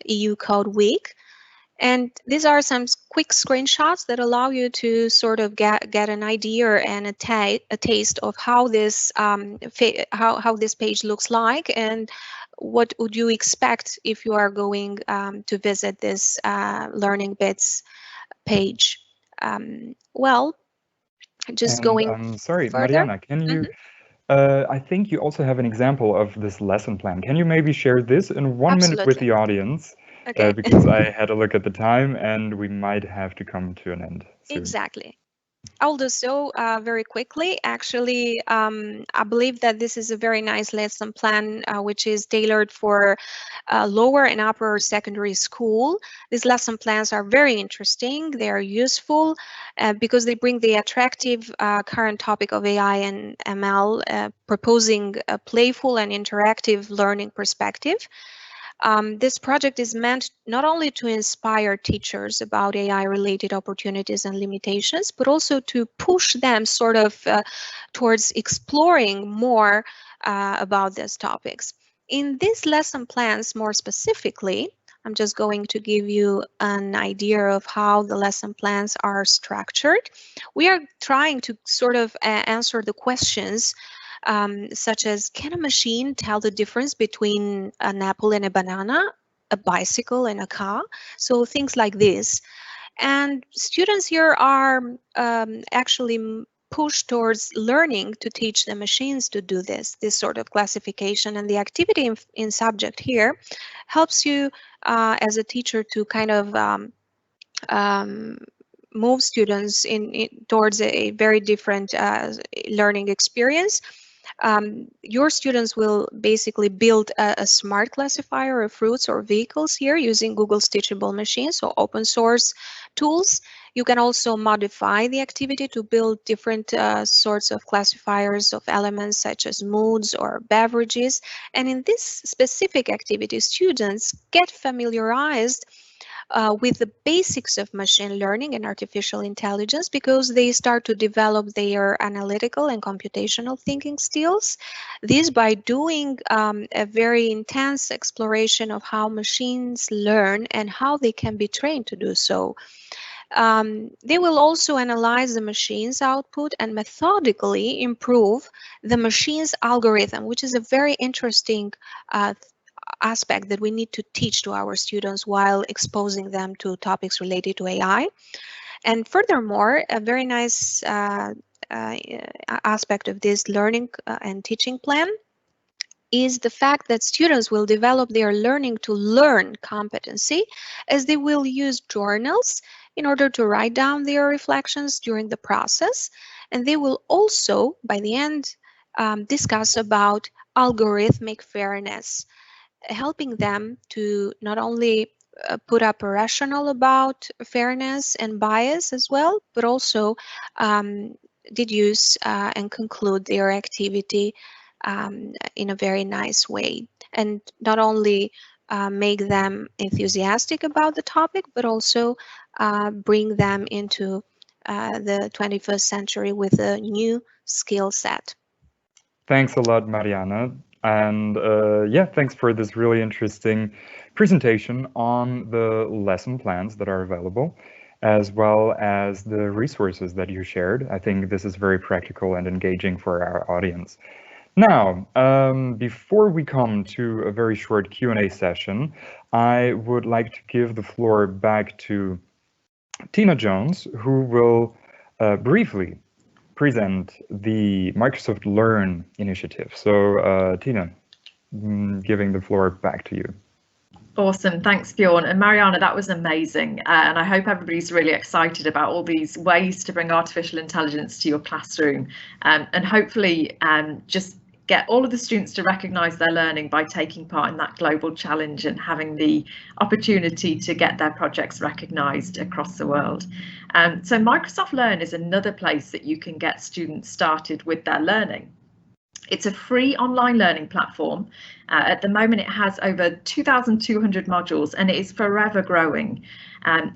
EU Code Week. And these are some quick screenshots that allow you to sort of get an idea and a taste of how this how this page looks like, and what would you expect if you are going to visit this Learning Bits page. Well, just And going sorry, further. Mariana, can you? I think you also have an example of this lesson plan. Can you maybe share this in 1 minute with Absolutely. the audience? Okay. Because I had a look at the time and we might have to come to an end soon. Exactly. I'll do so very quickly. Actually, I believe that this is a very nice lesson plan, which is tailored for lower and upper secondary school. These lesson plans are very interesting. They are useful because they bring the attractive current topic of AI and ML, proposing a playful and interactive learning perspective. This project is meant not only to inspire teachers about AI-related opportunities and limitations, but also to push them sort of towards exploring more about these topics. In these lesson plans, more specifically, I'm just going to give you an idea of how the lesson plans are structured. We are trying to sort of answer the questions such as, can a machine tell the difference between an apple and a banana, a bicycle and a car? So things like this. And students here are actually pushed towards learning to teach the machines to do this sort of classification. And the activity in subject here helps you as a teacher to kind of move students towards a very different learning experience. Your students will basically build a smart classifier of fruits or vehicles here using Google's teachable machines, so open source tools. You can also modify the activity to build different sorts of classifiers of elements such as moods or beverages. And in this specific activity, students get familiarized with the basics of machine learning and artificial intelligence, because they start to develop their analytical and computational thinking skills. This by doing a very intense exploration of how machines learn and how they can be trained to do so. They will also analyze the machine's output and methodically improve the machine's algorithm, which is a very interesting aspect that we need to teach to our students while exposing them to topics related to AI. And furthermore, a very nice aspect of this learning and teaching plan is the fact that students will develop their learning to learn competency, as they will use journals in order to write down their reflections during the process. And they will also, by the end, discuss about algorithmic fairness, helping them to not only put up a rationale about fairness and bias as well, but also deduce and conclude their activity in a very nice way, and not only make them enthusiastic about the topic, but also bring them into the 21st century with a new skill set. Thanks a lot, Mariana. And yeah, thanks for this really interesting presentation on the lesson plans that are available, as well as the resources that you shared. I think this is very practical and engaging for our audience. Now, before we come to a very short Q&A session, I would like to give the floor back to Tina Jones, who will briefly present the Microsoft Learn initiative. So, Tina, giving the floor back to you. Awesome, thanks Bjorn. And Mariana, that was amazing. And I hope everybody's really excited about all these ways to bring artificial intelligence to your classroom, and hopefully just get all of the students to recognise their learning by taking part in that global challenge and having the opportunity to get their projects recognised across the world. So Microsoft Learn is another place that you can get students started with their learning. It's a free online learning platform. At the moment, it has over 2,200 modules and it is forever growing.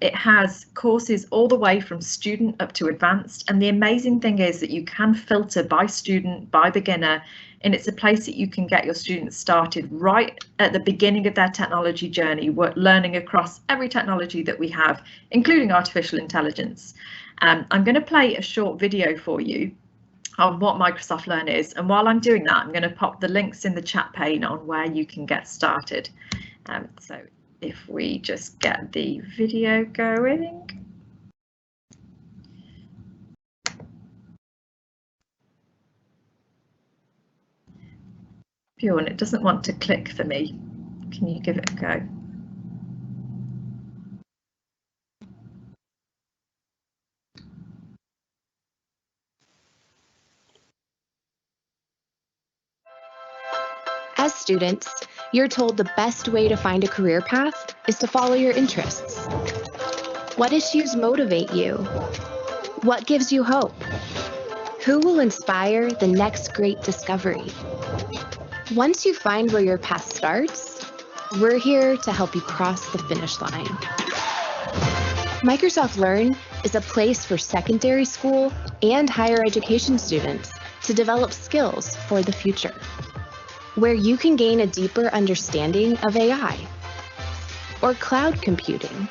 It has courses all the way from student up to advanced. And the amazing thing is that you can filter by student, by beginner, and it's a place that you can get your students started right at the beginning of their technology journey, learning across every technology that we have, including artificial intelligence. I'm going to play a short video for you on what Microsoft Learn is, and while I'm doing that, I'm going to pop the links in the chat pane on where you can get started. So if we just get the video going. Bjorn, it doesn't want to click for me. Can you give it a go? As students, you're told the best way to find a career path is to follow your interests. What issues motivate you? What gives you hope? Who will inspire the next great discovery? Once you find where your path starts, we're here to help you cross the finish line. Microsoft Learn is a place for secondary school and higher education students to develop skills for the future, where you can gain a deeper understanding of AI or cloud computing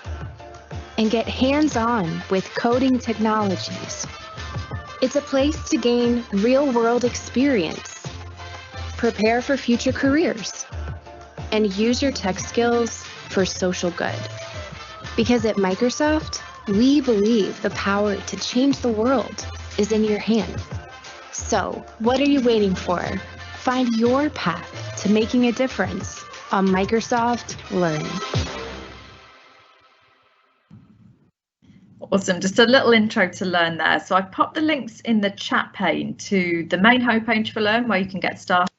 and get hands-on with coding technologies. It's a place to gain real-world experience, prepare for future careers, and use your tech skills for social good. Because at Microsoft, we believe the power to change the world is in your hands. So, what are you waiting for? Find your path to making a difference on Microsoft Learn. Awesome, just a little intro to Learn there. So I've popped the links in the chat pane to the main homepage for Learn, where you can get started.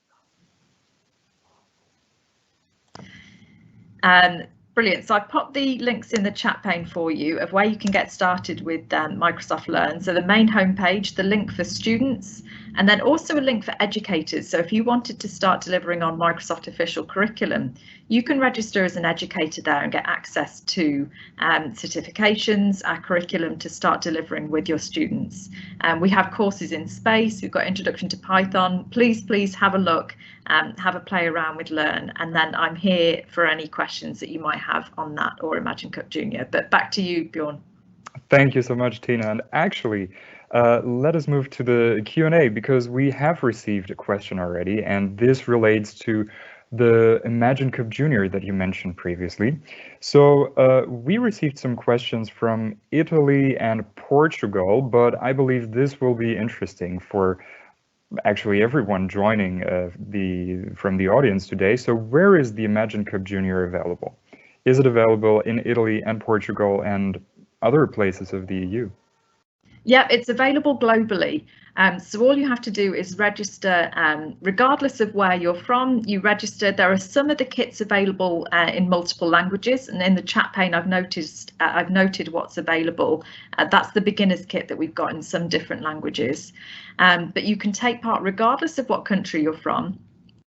Brilliant. So I've popped the links in the chat pane for you of where you can get started with Microsoft Learn. So the main homepage, the link for students, and then also a link for educators. So if you wanted to start delivering on Microsoft official curriculum, you can register as an educator there and get access to certifications, our curriculum to start delivering with your students. We have courses in space, we've got introduction to Python. Please have a look, have a play around with Learn, and then I'm here for any questions that you might have on that or Imagine Cup Junior. But back to you, Bjorn. Thank you so much, Tina. And actually, let us move to the Q&A, because we have received a question already, and this relates to the Imagine Cup Junior that you mentioned previously. So we received some questions from Italy and Portugal, but I believe this will be interesting for actually everyone joining from the audience today. So where is the Imagine Cup Junior available? Is it available in Italy and Portugal and other places of the EU? Yeah, it's available globally. So all you have to do is register, regardless of where you're from, you register. There are some of the kits available in multiple languages, and in the chat pane I've noted what's available. That's the beginner's kit that we've got in some different languages. But you can take part regardless of what country you're from.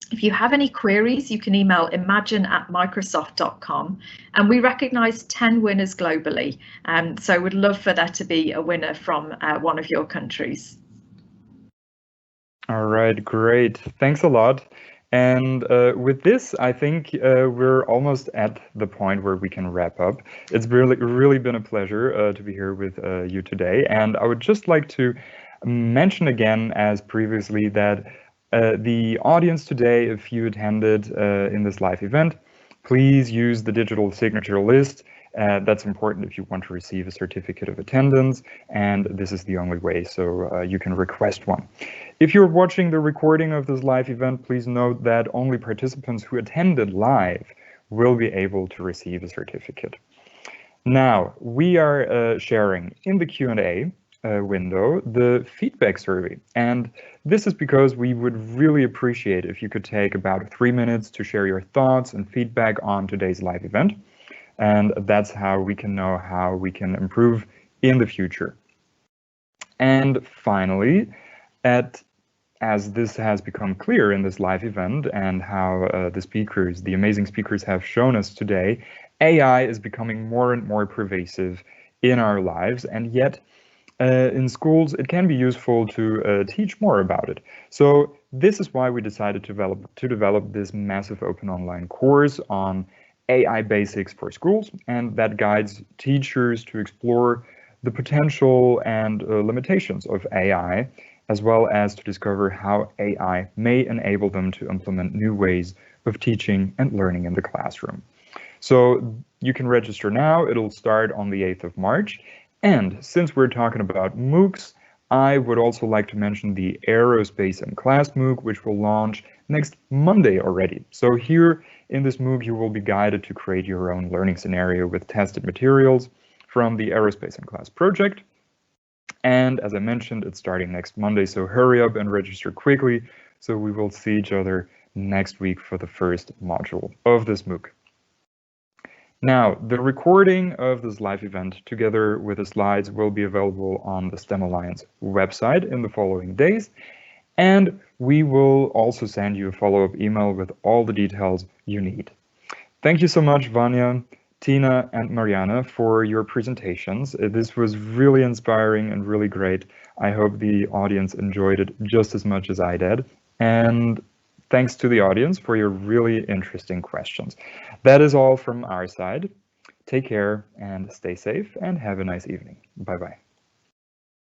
If you have any queries, you can email imagine@microsoft.com, and we recognise 10 winners globally. So we'd love for there to be a winner from one of your countries. All right, great. Thanks a lot. And with this, I think we're almost at the point where we can wrap up. It's really been a pleasure to be here with you today. And I would just like to mention again, as previously, that the audience today, if you attended in this live event, please use the digital signature list. That's important if you want to receive a certificate of attendance, and this is the only way, so you can request one. If you're watching the recording of this live event, please note that only participants who attended live will be able to receive a certificate. Now, we are sharing in the Q&A window the feedback survey, and this is because we would really appreciate if you could take about 3 minutes to share your thoughts and feedback on today's live event. And that's how we can know how we can improve in the future. And finally, as this has become clear in this live event and how the amazing speakers have shown us today, AI is becoming more and more pervasive in our lives, and yet in schools it can be useful to teach more about it. So this is why we decided to develop this massive open online course on AI basics for schools, and that guides teachers to explore the potential and limitations of AI, as well as to discover how AI may enable them to implement new ways of teaching and learning in the classroom. So you can register now. It'll start on the 8th of March. And since we're talking about MOOCs, I would also like to mention the Aerospace in Class MOOC, which will launch next Monday already. So here in this MOOC, you will be guided to create your own learning scenario with tested materials from the Aerospace in Class project. And as I mentioned, it's starting next Monday, so hurry up and register quickly, so we will see each other next week for the first module of this MOOC. Now, the recording of this live event together with the slides will be available on the STEM Alliance website in the following days, and we will also send you a follow-up email with all the details you need. Thank you so much, Vanya, Tina, and Mariana for your presentations. This was really inspiring and really great. I hope the audience enjoyed it just as much as I did. And thanks to the audience for your really interesting questions. That is all from our side. Take care and stay safe and have a nice evening. Bye-bye.